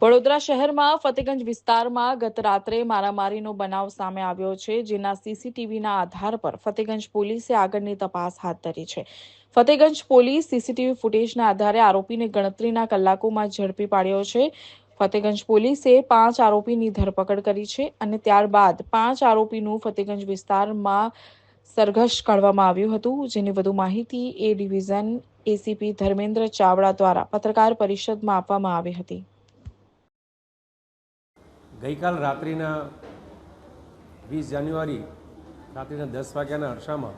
વડોદરા શહેરમાં ફતેગંજ વિસ્તારમાં ગત રાત્રે મારામારીનો બનાવ સામે આવ્યો છે, જેના સીસીટીવીના આધાર પર ફતેગંજ પોલીસે આગળની તપાસ હાથ ધરી છે. ફતેગંજ પોલીસ સીસીટીવી ફૂટેજના આધારે આરોપીને ગણતરીના કલાકોમાં ઝડપી પાડ્યો છે. ફતેગંજ પોલીસે 5 આરોપીની ધરપકડ કરી છે અને ત્યારબાદ 5 આરોપીનું ફતેગંજ વિસ્તારમાં સરઘસ કાઢવામાં આવ્યું હતું, જેની વધુ માહિતી એ ડિવિઝન એસીપી ધર્મેન્દ્ર ચાવડા દ્વારા પત્રકાર પરિષદમાં આપવામાં આવી હતી. ગઈકાલ રાત્રિના 20 જાન્યુઆરી રાત્રિના 10 વાગ્યાના અરસામાં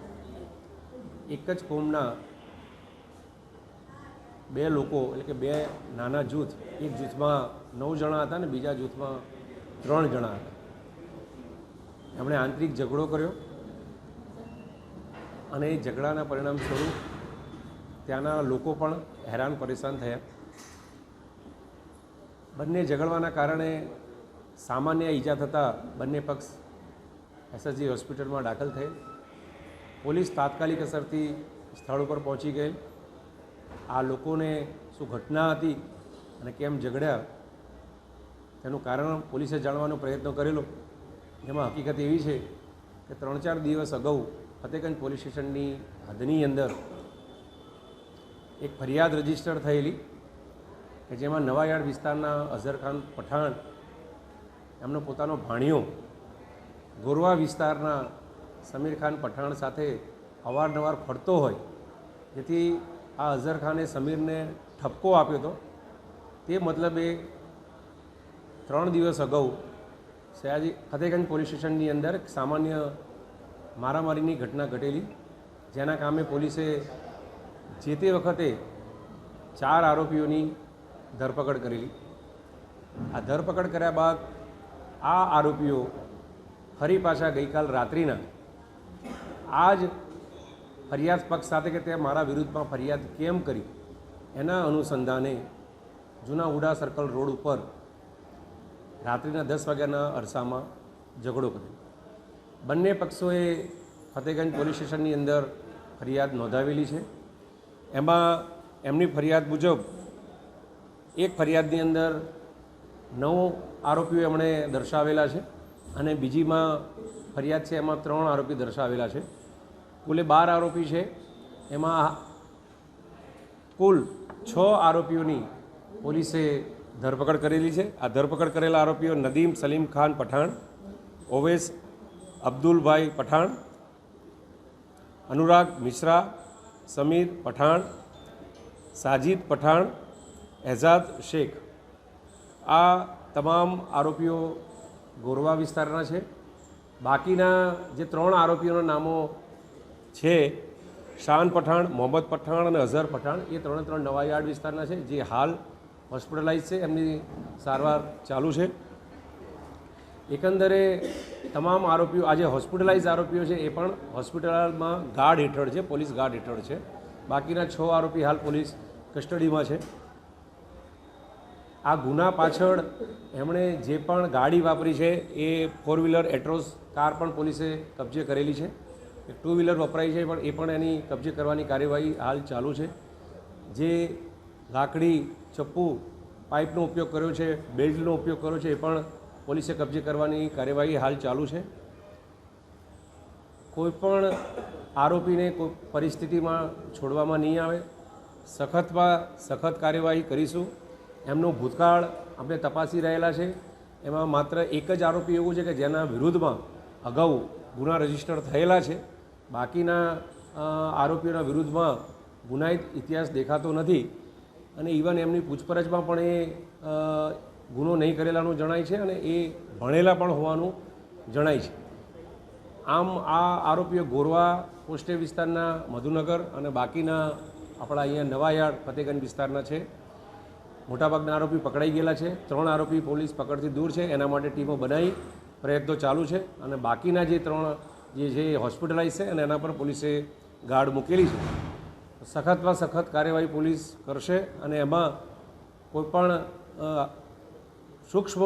એક જ કોમના બે લોકો એટલે કે બે નાના જૂથ, એક જૂથમાં 9 જણા હતા અને બીજા જૂથમાં 3 જણા હતા. એમણે આંતરિક ઝઘડો કર્યો અને એ ઝઘડાના પરિણામ સ્વરૂપ ત્યાંના લોકો પણ હેરાન પરેશાન થયા. બંને ઝઘડવાના કારણે સામાન્ય ઈજા થતાં બંને પક્ષ એસએસજી હોસ્પિટલમાં દાખલ થયેલ. પોલીસ તાત્કાલિક અસરથી સ્થળ ઉપર પહોંચી ગયેલ. આ લોકોને શું ઘટના હતી અને કેમ ઝઘડ્યા તેનું કારણ પોલીસે જાણવાનો પ્રયત્ન કરેલો. જેમાં હકીકત એવી છે કે 3-4 દિવસ અગાઉ ફતેગંજ પોલીસ સ્ટેશનની હદની અંદર એક ફરિયાદ રજીસ્ટર થયેલી કે જેમાં નવાયાર્ડ વિસ્તારના અઝહરખાન પઠાણ એમનો પોતાનો ભાણિયો ગોરવા વિસ્તારના સમીરખાન પઠાણ સાથે અવારનવાર ફરતો હોય, જેથી આ અઝહરખાને સમીરને ઠપકો આપ્યો હતો. તે મતલબે 3 દિવસ અગાઉ ફતેગંજ પોલીસ સ્ટેશનની અંદર સામાન્ય મારામારીની ઘટના ઘટેલી, જેના કામે પોલીસે જે તે વખતે 4 આરોપીઓની ધરપકડ કરેલી. આ ધરપકડ કર્યા બાદ આ આરોપીઓ ફરી પાછા ગઈકાલ રાત્રિના આ જ ફરિયાદ પક્ષ સાથે કે તે મારા વિરુદ્ધમાં ફરિયાદ કેમ કરી એના અનુસંધાને જૂના ઉડા સર્કલ રોડ ઉપર રાત્રિના 10 વાગ્યાના અરસામાં ઝઘડો કર્યો. બંને પક્ષોએ ફતેગંજ પોલીસ સ્ટેશનની અંદર ફરિયાદ નોંધાવેલી છે. એમાં એમની ફરિયાદ મુજબ એક ફરિયાદની અંદર 9 આરોપીઓ એમણે દર્શાવેલા છે અને બીજીમાં ફરિયાદ છે એમાં 3 આરોપી દર્શાવેલા છે. કુલે 12 આરોપી છે. એમાં કુલ 6 આરોપીઓની પોલીસે ધરપકડ કરેલી છે. આ ધરપકડ કરેલા આરોપીઓ નદીમ સલીમ ખાન પઠાણ, ઓવેસ અબ્દુલભાઈ પઠાણ, અનુરાગ મિશ્રા, સમીર પઠાણ, સાજીદ પઠાણ, એઝાદ શેખ. આ તમામ આરોપીઓ ગોરવા વિસ્તારના છે. બાકીના જે 3 આરોપીઓના નામો છે, શાન પઠાણ, મોહમ્મદ પઠાણ અને અઝહર પઠાણ, એ 3 નવાયાર્ડ વિસ્તારના છે, જે હાલ હોસ્પિટલાઇઝ છે. એમની સારવાર ચાલુ છે. એકંદરે તમામ આરોપીઓ આજે હોસ્પિટલાઇઝ આરોપીઓ છે એ પણ હોસ્પિટલમાં ગાર્ડ હેઠળ છે, પોલીસ ગાર્ડ હેઠળ છે. બાકીના 6 આરોપી હાલ પોલીસ કસ્ટડીમાં છે. આ ગુના પાછળ એમણે જે પણ ગાડી વાપરી છે એ 4 વ્હીલર એટ્રોસ કાર પણ પોલીસે કબજે કરેલી છે. એક 2 વ્હીલર વપરાય છે પણ એ પણ એની કબજે કરવાની કાર્યવાહી હાલ ચાલુ છે. જે લાકડી, ચપ્પુ, પાઇપનો ઉપયોગ કર્યો છે, બેલ્ટનો ઉપયોગ કર્યો છે, એ પણ પોલીસે કબજે કરવાની કાર્યવાહી હાલ ચાલુ છે. કોઈપણ આરોપીને કોઈ પરિસ્થિતિમાં છોડવામાં નહીં આવે. સખતમાં સખત કાર્યવાહી કરીશું. એમનો ભૂતકાળ આપણે તપાસી રહેલા છે. એમાં માત્ર એક જ આરોપી એવું છે કે જેના વિરુદ્ધમાં અગાઉ ગુના રજીસ્ટર થયેલા છે. બાકીના આરોપીઓના વિરુદ્ધમાં ગુનાહિત ઇતિહાસ દેખાતો નથી અને ઇવન એમની પૂછપરછમાં પણ એ ગુનો નહીં કરેલાનું જણાય છે અને એ ભણેલા પણ હોવાનું જણાય છે. આમ આ આરોપીઓ ગોરવા પોસ્ટે વિસ્તારના મધુનગર અને બાકીના આપણા અહીંયા નવાયાર્ડ ફતેગંજ વિસ્તારના છે. મોટાભાગના આરોપી પકડાઈ ગયેલા છે. 3 આરોપી પોલીસ પકડથી દૂર છે. એના માટે ટીમો બનાવી પ્રયત્નો ચાલુ છે અને બાકીના જે 3 જે છે એ હોસ્પિટલાઇઝ છે અને એના પર પોલીસે ગાર્ડ મૂકેલી છે. સખતમાં સખત કાર્યવાહી પોલીસ કરશે અને એમાં કોઈપણ સૂક્ષ્મ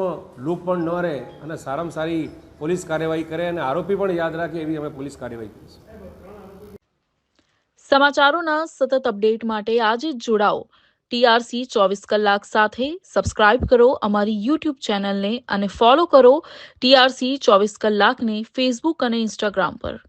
લૂપ પણ ન રહે અને સારામાં સારી પોલીસ કાર્યવાહી કરે અને આરોપી પણ યાદ રાખે એવી અમે પોલીસ કાર્યવાહી કરીશું. સમાચારોના સતત અપડેટ માટે આજે જ જોડાઓ TRC 24 કલાક સાથે સબસ્ક્રાઇબ કરો અમારી YouTube ચેનલને અને ફોલો કરો TRC 24 કલાકને ફેસબુક અને ઇન્સ્ટાગ્રામ પર.